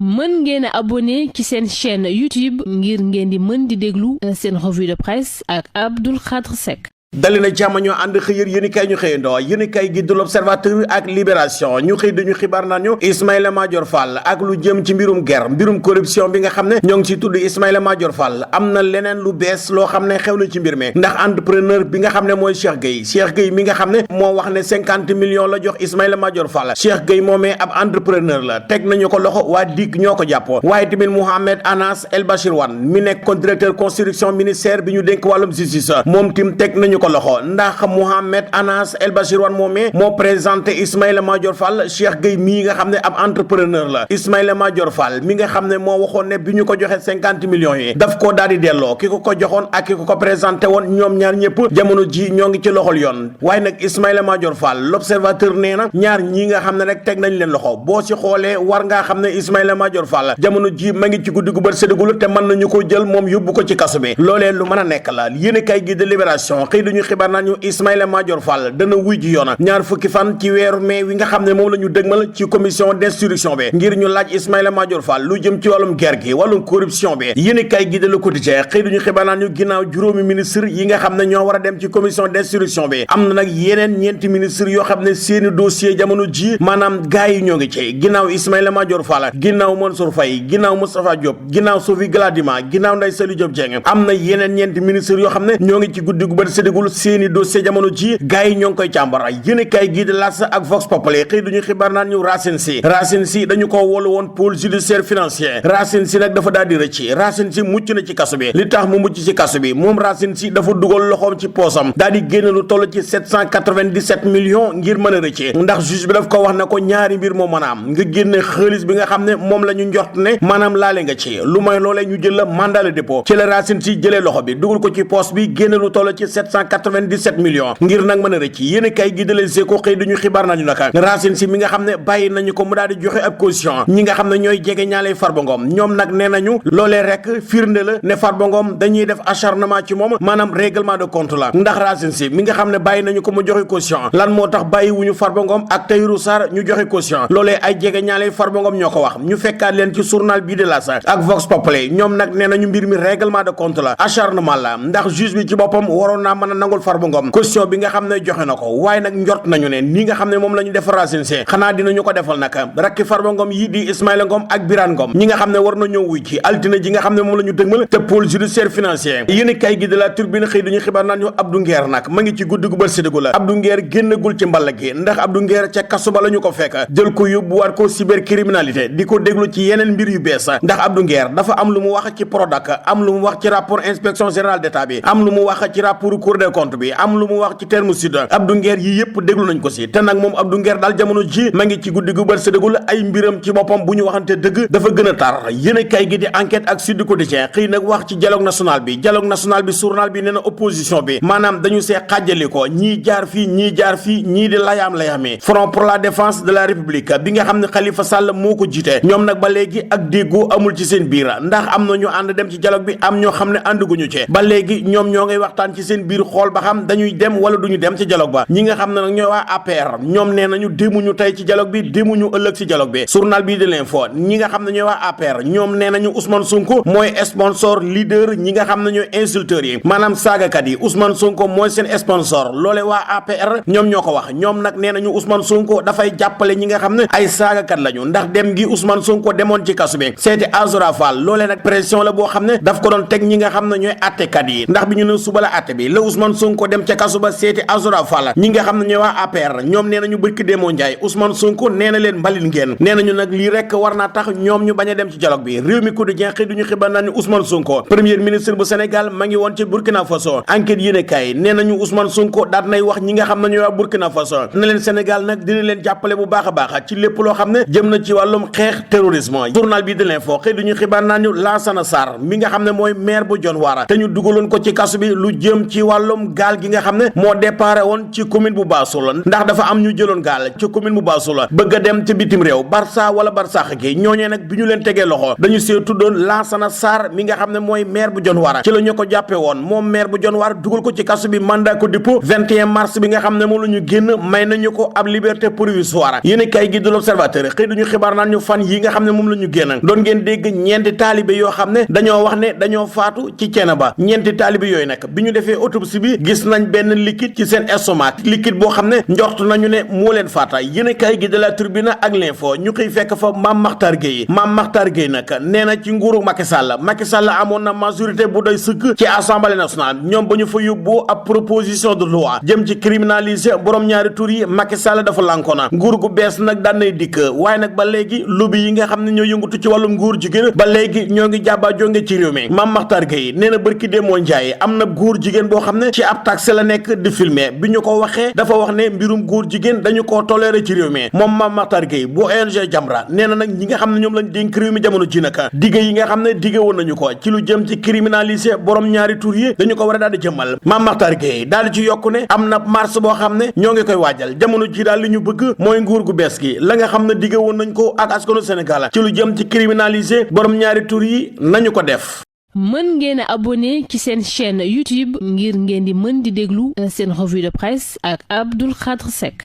mën ngeen a abonné ci seen chaîne YouTube ngir ngeen di mën di déglu seen revue de presse ak Abdou Khadre Seck. dali na jàmm ñoo ànd xëyër yéenekaay ñu xëyandoo yéenekaay gi du l'Observateur ak Libération ñu xëy dañu xibaar nañu Ismaïla Madior Fall ak lu jëm ci mbirum guerre mbirum corruption bi nga xam ne ñoo ngi ci tudd Ismaïla Madior Fall am na leneen lu bees loo xam ne xew na ci mbir mi ndax entrepreneur bi nga xam ne mooy Cheikh Gueye mi nga xam ne moo wax ne 50 millions la jox Ismaïla Madior Fall Cheikh Gueye moomee ab entrepreneur la teg nañu ko loxo waa DIC ñoo ko jàpp waaye tamit Mohamed Anas El Bachir Wane mi nekk directeur construction ministère bi ñu dénk wàllum justice moom tim teg nañu ko loxo ndax Mohamed Anas El Bachir Wane moomee moo présenté Ismaïla Madior Fall Cheikh Gueye mii nga xam ne ab entrepreneur la Ismaïla Madior Fall mi nga xam ne moo waxoon ne bi ñu ko joxe 50 millions yi daf koo daal di delloo ki ko joxoon ak ki ko présenté woon ñoom ñaar ñëpp jamono ji ñoo ngi ci loxol yoon waaye nag Ismaïla Madior Fall l'Observateur nee na ñaar ñii nga xam ne rek teg nañ leen loxo boo ci xoolee war ngaa xam ne Ismaïla Madior Fall jamono ji ma ngi ci guddi gu bët séddugul te mën nañu ko jël moom yóbbu ko ci kaso bi loolee lu mën a nekk la yéen kay gi de Libération xëy duñu xibaar nañu Ismaïla Madior Fall dana wuy ji yoon ñaar fukki fan ci weeru mai wi nga xam ne moom la ñu dëgmal ci commission d'instruction bi ngir ñu laaj Ismaïla Madior Fall lu jëm ci wàllum guerre gi wàllum corruption bi yéen kay gi de Le Quotidien xëy duñu xibaar nañu ginnaaw juróomi ministre yi nga xam ne ñoo war a dem ci commission d'instruction bi am na nag yeneen ñeenti ministre yoo xam ne seeni dossier jamono ji maanaam gaay yi ñoo ngi ci ginnaaw Ismaïla Madior Fall ginnaaw Mansour Faye ginnaaw Moustapha Diop ginnaaw Sophie Gladima ginnaaw Ndeye Saly Diop Dieng am na yeneen ñeenti ministre yoo xam ne ñoo ngi ci guddi gu bët séddagul seeni dossier jamono ji gaay yi ñoo ngi koy càmbara yéen kay gi de L'As ak Vox Populi xëy duñu xibaar naan ñu Racine Sy dañu ko wolu woon pôle judiciaire financier Racine Sy nag dafa daal di rëcc Racine Sy mucc na ci kaso bi li tax mu mucc ci kaso bi moom Racine Sy dafa dugal loxoom ci poosam daal di génn lu toll ci 797 millions ngir mën a rëcc ndax juge bi daf ko wax ne ko ñaari mbir moo mën a am nga génne xaalis bi nga xam ne moom la ñu njort ne maanaam laale nga ci lu may loolee ñu jël la mandat de dépôt ci la Racine Sy jëlee loxo bi dugal ko ci poos bi génn lu toll ci 797 millions ngir nag mën a rëcc yéen kay gi de Les Échos xëy duñu xibaar nañu naka Racine Sy mi nga xam ne bàyyi nañu ko mu daal di joxe ab caution ñi nga xam ne ñooy jege ñaale Farba Ngom ñoom nag nee nañu loolee rek firnde la ne Farba Ngom dañuy def acharnement ci moom maanaam règlement de compte la ndax Racine Sy mi nga xam ne bàyyi nañu ko mu joxe caution lan moo tax bàyyi wuñu Farba Ngom ak Tahirou Sarr ñu joxe caution loolee ay jege ñaale Farba Ngom ñoo ko wax ñu fekkaat leen ci journal bii de L'As ak Vox Populi ñoom nag nee nañu mbir mi règlement de compte la acharnement la ndax juge bi ci boppam waroon naa mën a nangul Farba Ngom caution bi nga xam ne joxe na ko waaye nag njort nañu ne ni nga xam ne moom la ñu def Racine Sy xanaa dinañu ko defal nag rakki Farba Ngom yi di Ismaïla Ngom ak Birane Ngom ñi nga xam ne war na ñëw wuy ci altine ji nga xam ne moom la ñu dëgmal te pôle judiciaire financier yéen kay gi de La Tribune xëy dañu xibaar naan ñu Abdou Nguer nag ma ngi ci guddi gu bët séddigu la Abdou Nguer génnagul ci mball gi ndax Abdou Nguer ca kaso ba la ñu ko fekk jël ko yóbbuwaat ko cybercriminalité di ko déglu ci yeneen mbir yu bees ndax Abdou Nguer dafa am lu mu wax ci Prodac am lu mu wax ci rapport inspection générale d'état bi am lu mu wax ci rapport Cour des comptes bi am lu mu wax ci Terme Sud Abdou Nguer yi yëpp déglu nañ ko si te nag moom Abdou Nguer daal jamono ji ma ngi ci guddi gu bët séddagul ay mbiram ci boppam bu ñu waxante dëgg dafa gën a tar yéen kay gi di Enquête ak Sud Quotidien xëy nag wax ci dialogue national bi journal bi nee na opposition bi maanaam dañu see xàjjali ko ñii jaar fii ñii di layaam-layaamee Front pour la défense de la République bi nga xam ne Khalifa Sall moo ko jiite ñoom nag ba léegi ak déggoo amul ci seen biir ndax am na ñu ànd dem ci dialogue bi am ñoo xam ne ànduguñu ci ba léegi ñoom ñoo ngay waxtaan ci seen biir xool ba xam dañuy dem wala duñu dem ci dialogue ba ñi nga xam ne nag ñooy waa APR ñoom nee nañu demuñu tey ci dialogue bi demuñu ëllëg ci dialogue bi journal bii de l'Info ñi nga xam ne ñooy waa APR ñoom nee nañu Ousmane Sonko mooy sponsor leader ñi nga xam ne ñooy insulteurs yi maanaam saagakat yi Ousmane Sonko mooy seen sponsor loole waa APR ñoom ñoo ko wax ñoom nag nee nañu Ousmane Sonko dafay jàppale ñi nga xam ne ay saagakat lañu ndax dem gi Ousmane Sonko demoon ci kasu bi seeti Azoura Fall loole nag pression la boo xam ne daf ko doon teg ñi nga xam ne ñooy attekat yi ndax bi ñu ne suba la atte bi la Ousmane Sonko dem ca kasu ba seeti Azoura Fall ñi nga xam ne ñooy waa APR ñoom nee nañu bërki demoo Njaay Ousmane Sonko nee na leen mbalil ngeen nee nañu nag lii rek war naa tax ñoom ñu bañ a dem ci dialogue bi réew mi quotidien xëy duñu xibaar naa ni Ousmane Sonko premier ministre bu Sénégal ma ngi woon ci Burkina Faso enquête yéene kaay nee nañu Ousmane Sonko daat nay wax ñi nga xam ne ñooy waa Burkina Faso na leen Sénégal nag dina leen jàppale bu baax a baax ci lépp loo xam ne jëm na ci wàllum xeex terrorisme journal bi de l'info xëy duñu xibaar naa ñu Lansana Sarr mi nga xam ne mooy maire bu Dionewar te ñu dugaloon ko ci kasu bi lu jëm ci wàllum wàllum gaal gi nga xam ne moo déparé woon ci commune bu Bassoul ndax dafa am ñu jëloon gaal ci commune bu Bassoul bëgg a dem ci bitim réew Barça wala Barsaax gi ñooñee nag bi ñu leen tegee loxo dañu see tuddoon Lansana Sarr mi nga xam ne mooy maire bu Dionewar ci la ñu ko jàppe woon moom maire bu Dionewar dugal ko ci kasu bi mandat ko dépôt 21 mars bi nga xam ne moom la ñu génn may nañu ko ab liberté provisoire yéen kay gi de l'Observateur xëy duñu xibaar naan ñu fan yi nga xam ne moom la ñu génn doon ngeen dégg ñeenti taalibe yoo xam ne dañoo wax ne dañoo faatu ci Thiénaba ñeenti taalibe yooyu nag bi ñu defee autopsie bi gis nañ benn liquide ci seen estomac liquide boo xam ne njort nañu ne moo leen faata yéen kay gi de la Tribune ak l'info ñu xëy fekk fa Mame Makhtar Gueye nag nee na ci nguuru Macky Sall amoon na majorité bu doy sëkk ci assemblée nationale ñoom ba ñu fa yóbbu ab proposition de loi jëm ci criminaliser borom ñaari tur yi Macky Sall dafa lànkoona nguur gu bees nag daan nay dikk waaye nag ba léegi lobby yi nga xam ne ñoo yëngatu ci wàllum nguur jigéen ba léegi ñoo ngi jàbbaa jonge ci réew mi Mame Makhtar Gueye nee na bërki démoo njaay am na góor jigéen boo xam ne ci ab taxe la nekk di filmer bi ñu ko waxee dafa wax ne mbirum góor jigéen dañu koo toléré ci réew mi moom Mame Makhtar Gueye bu ONG Jamra nee na nag ñi nga xam ne ñoom lañ dénk réew mi jamono ji nag digge yi nga xam ne digge woon nañu ko ci lu jëm ci criminaliser borom ñaari tur yi dañu ko war a daal di jëmmal Mame Makhtar Gueye daal di ci yokku ne am na marche boo xam ne ñoo ngi koy waajal jamono ji daal li ñu bëgg mooy nguur gu bees gi la nga xam ne digge woon nañ ko ak askanu Sénégal ci lu jëm ci criminaliser borom ñaari tur yi nañu ko def. mën ngeen a abonné ci seen chaîne YouTube ngir ngeen di mën di déglu seen revue de presse ak Abdou Khadre Seck.